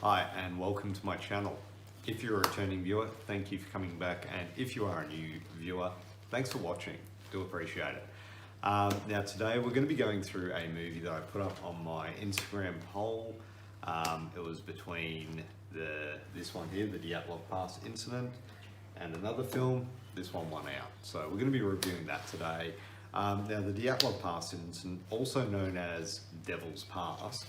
Hi and welcome to my channel. If you're a returning viewer, thank you for coming back, and if you are a new viewer, thanks for watching. Do appreciate it. Now today we're going to be going through a movie that I put up on my Instagram poll. It was between this one here, the Dyatlov Pass Incident, and another film. This one won out. So we're going to be reviewing that today. Now the Dyatlov Pass Incident, also known as Devil's Pass,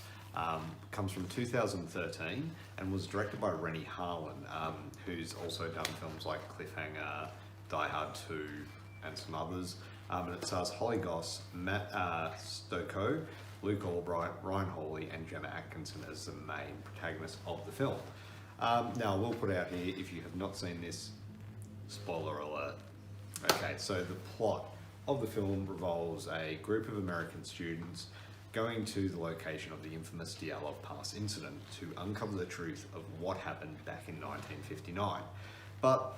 comes from 2013 and was directed by Rennie Harlan, who's also done films like Cliffhanger, Die Hard 2 and some others. And it stars Holly Goss, Matt Stokoe, Luke Albright, Ryan Hawley and Gemma Atkinson as the main protagonists of the film. Now we'll put out here, if you have not seen this, spoiler alert. Okay, so the plot of the film revolves a group of American students going to the location of the infamous Dyatlov Pass Incident to uncover the truth of what happened back in 1959. But,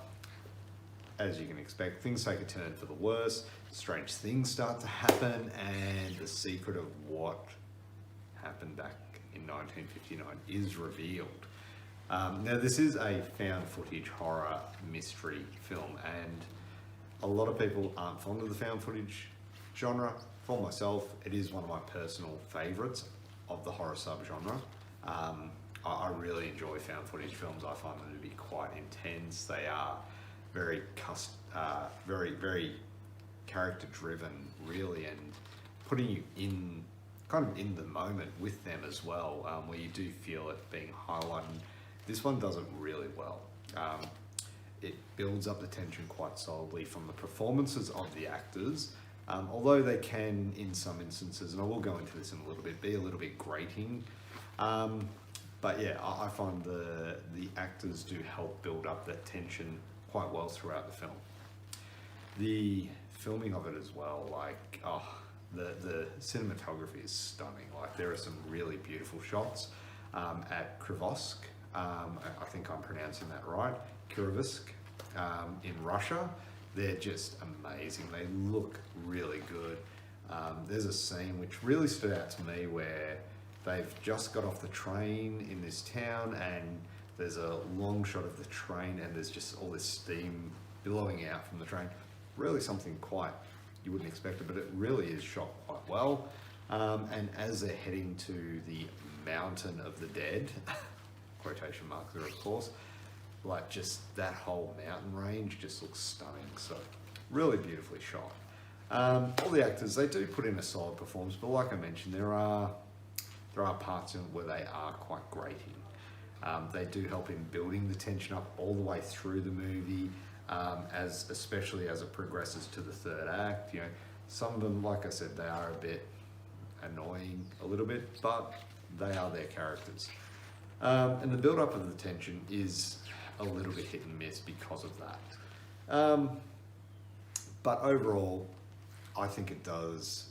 as you can expect, things take a turn for the worse, strange things start to happen, and the secret of what happened back in 1959 is revealed. Now this is a found footage horror mystery film, and a lot of people aren't fond of the found footage genre. For myself, it is one of my personal favourites of the horror subgenre. I really enjoy found footage films. I find them to be quite intense. They are very character driven, really, and putting you in kind of in the moment with them as well, where you do feel it being highlighted. This one does it really well. It builds up the tension quite solidly from the performances of the actors, although they can, in some instances, and I will go into this in a little bit, be a little bit grating. But yeah, I find the actors do help build up that tension quite well throughout the film. The filming of it as well, like, the cinematography is stunning. Like, there are some really beautiful shots at Krivosk. I think I'm pronouncing that right, Krivosk, in Russia. They're just amazing. They look really good. There's a scene which really stood out to me where they've just got off the train in this town, and there's a long shot of the train, and there's just all this steam billowing out from the train. Really something quite, you wouldn't expect it, but it really is shot quite well. And as they're heading to the Mountain of the Dead, quotation marks there of course, like just that whole mountain range just looks stunning. So really beautifully shot. All the actors, they do put in a solid performance, but like I mentioned, there are parts in it where they are quite grating. They do help in building the tension up all the way through the movie, especially as it progresses to the third act. You know, some of them, like I said, they are a bit annoying a little bit, but they are their characters. And the build-up of the tension is a little bit hit and miss because of that. But overall, I think it does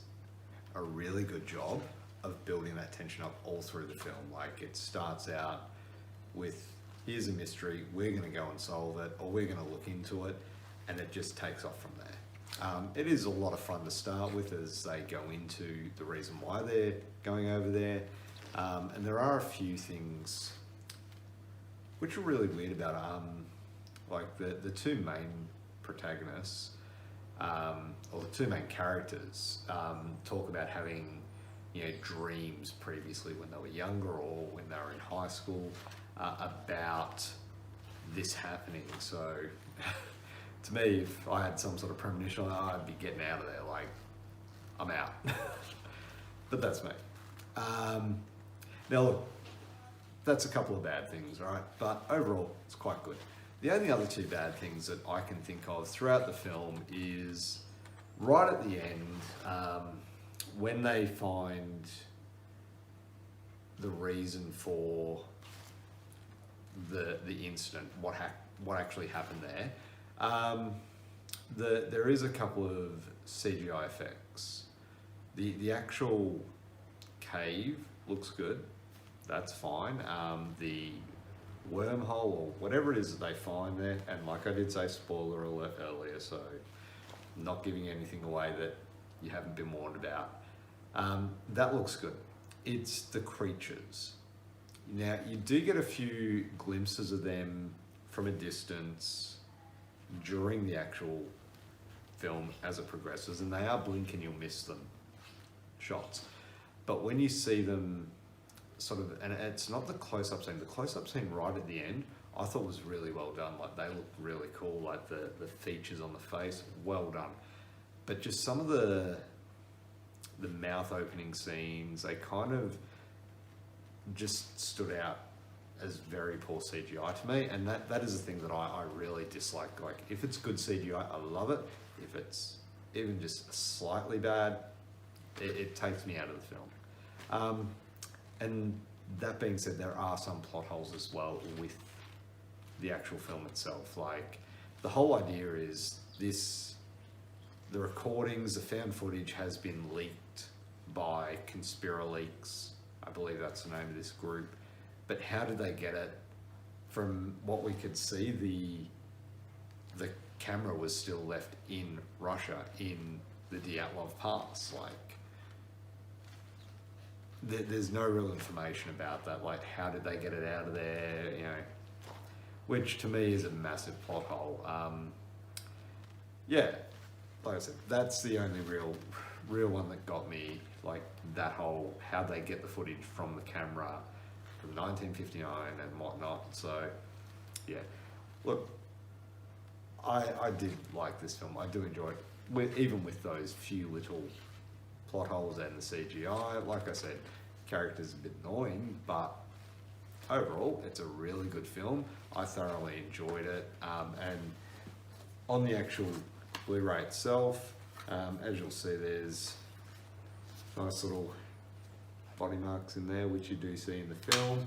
a really good job of building that tension up all through the film. Like, it starts out with, here's a mystery, we're going to go and solve it, or we're going to look into it, and it just takes off from there. It is a lot of fun to start with as they go into the reason why they're going over there. And there are a few things which are really weird about it. Like the two main protagonists, or the two main characters, talk about having, you know, dreams previously when they were younger or when they were in high school, about this happening. So to me, if I had some sort of premonition, I'd be getting out of there. Like, I'm out. But that's me. Now look, that's a couple of bad things, right? But overall, it's quite good. The only other two bad things that I can think of throughout the film is right at the end, when they find the reason for the incident, what actually happened there. There is a couple of CGI effects. The actual cave looks good. That's fine. The wormhole or whatever it is that they find there, and like I did say, spoiler alert earlier, so I'm not giving anything away that you haven't been warned about. That looks good. It's the creatures Now, you do get a few glimpses of them from a distance during the actual film as it progresses, and they are blink and you'll miss them shots. But when you see them sort of, and it's not the close-up scene right at the end, I thought was really well done. Like, they look really cool, like the features on the face, well done. But just some of the mouth opening scenes, they kind of just stood out as very poor CGI to me, and that is the thing that I really dislike. Like, if it's good CGI, I love it. If it's even just slightly bad, it takes me out of the film. And that being said, there are some plot holes as well with the actual film itself. Like, the whole idea is the recordings, the found footage has been leaked by Conspiraleaks. I believe that's the name of this group. But how did they get it? From what we could see, the camera was still left in Russia, in the Dyatlov Pass. Like, there's no real information about that. Like, how did they get it out of there? You know, which to me is a massive plot hole. Yeah, like I said, that's the only real one that got me. Like, that whole how they get the footage from the camera from 1959 and whatnot. So yeah, look, I did like this film. I do enjoy it, even with those few little plot holes and the CGI. Like I said, characters a bit annoying, but overall it's a really good film. I thoroughly enjoyed it, and on the actual Blu-ray itself, as you'll see, there's nice little body marks in there, which you do see in the film.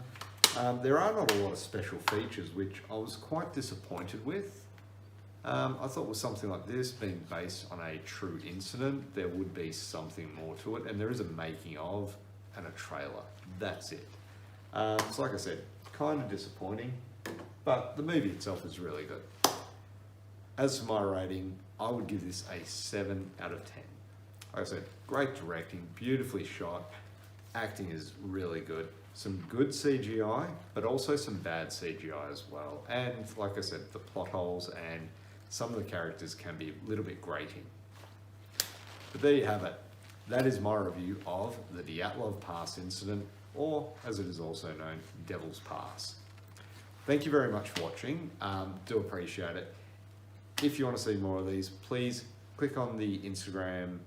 There are not a lot of special features, which I was quite disappointed with. I thought with something like this, being based on a true incident, there would be something more to it, and there is a making of and a trailer. That's it. So like I said, kind of disappointing, but the movie itself is really good. As for my rating, I would give this a 7 out of 10. Like I said, great directing, beautifully shot, acting is really good. Some good CGI, but also some bad CGI as well. And like I said, the plot holes and some of the characters can be a little bit grating. But there you have it. That is my review of the Dyatlov Pass Incident, or as it is also known, Devil's Pass. Thank you very much for watching. Do appreciate it. If you want to see more of these, please click on the Instagram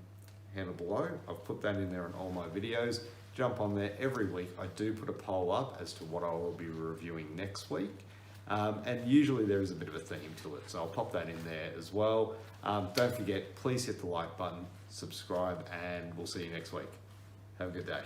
handle below. I've put that in there in all my videos. Jump on there every week. I do put a poll up as to what I will be reviewing next week. And usually there is a bit of a theme to it, so I'll pop that in there as well. Don't forget, please hit the like button, subscribe, and we'll see you next week. Have a good day.